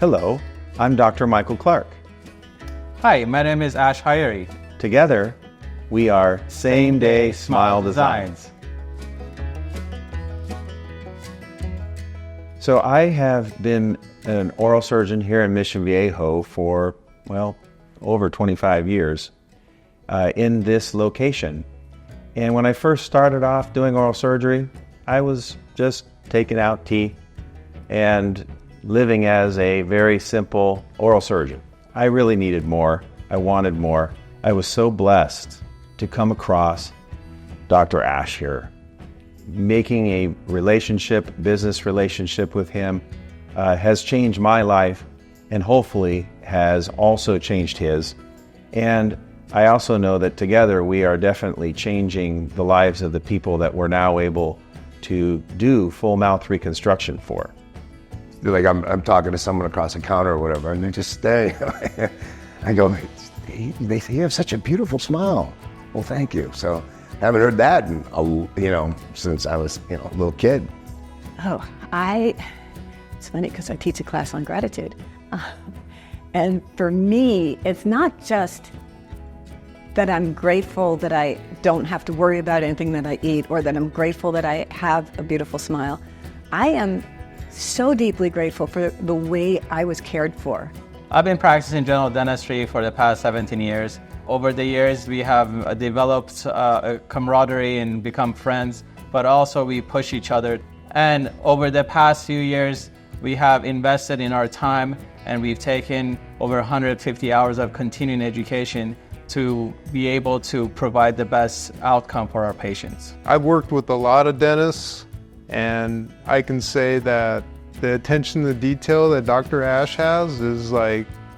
Hello, I'm Dr. Michael Clark. Hi, my name is Ashkan Haeri. Together, we are Same Day Smile Designs. So I have been an oral surgeon here in Mission Viejo for, over 25 years in this location. And when I first started off doing oral surgery, I was just taking out teeth and living as a very simple oral surgeon. I really needed more. I wanted more. I was so blessed to come across Dr. Ash here. Making a business relationship with him has changed my life and hopefully has also changed his. And I also know that together we are definitely changing the lives of the people that we're now able to do full mouth reconstruction for. Like I'm talking to someone across the counter or whatever, and they just stay. I go, they say, you have such a beautiful smile. Well, thank you. So I haven't heard that in, since I was, a little kid. It's funny because I teach a class on gratitude. And for me, it's not just that I'm grateful that I don't have to worry about anything that I eat, or that I'm grateful that I have a beautiful smile. I am so deeply grateful for the way I was cared for. I've been practicing general dentistry for the past 17 years. Over the years, we have developed a camaraderie and become friends, but also we push each other. And over the past few years, we have invested in our time, and we've taken over 150 hours of continuing education to be able to provide the best outcome for our patients. I've worked with a lot of dentists, and I can say that the attention to detail that Dr. Ash has is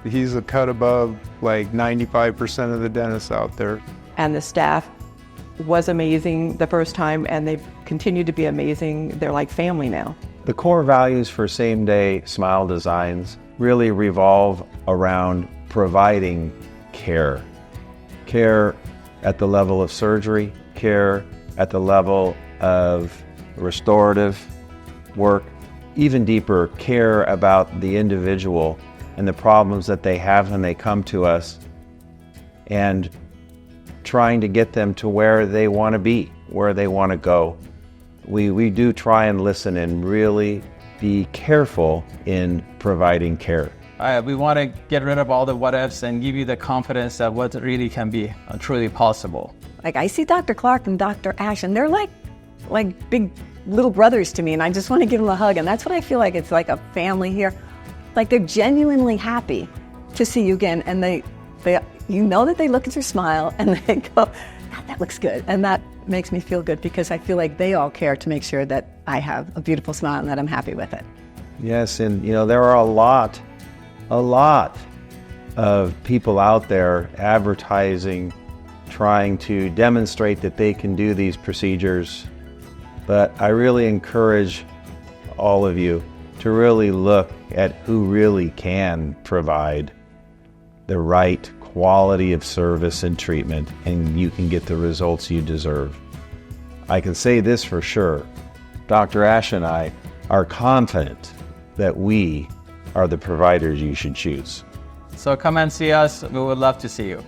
he's a cut above 95% of the dentists out there. And the staff was amazing the first time, and they've continued to be amazing. They're like family now. The core values for Same Day Smile Designs really revolve around providing care. Care at the level of surgery, care at the level of restorative work, even deeper, care about the individual and the problems that they have when they come to us, and trying to get them to where they want to be, where they want to go. We do try and listen and really be careful in providing care. We want to get rid of all the what ifs and give you the confidence that what really can be truly possible. I see Dr. Clark and Dr. Ash, and they're like big little brothers to me, and I just want to give them a hug. And that's what I feel like. It's like a family here. They're genuinely happy to see you again, and they that they look at your smile and they go, God, that looks good. And that makes me feel good, because I feel like they all care to make sure that I have a beautiful smile and that I'm happy with it. Yes, and there are a lot of people out there advertising, trying to demonstrate that they can do these procedures. But I really encourage all of you to really look at who really can provide the right quality of service and treatment, and you can get the results you deserve. I can say this for sure. Dr. Ash and I are confident that we are the providers you should choose. So come and see us. We would love to see you.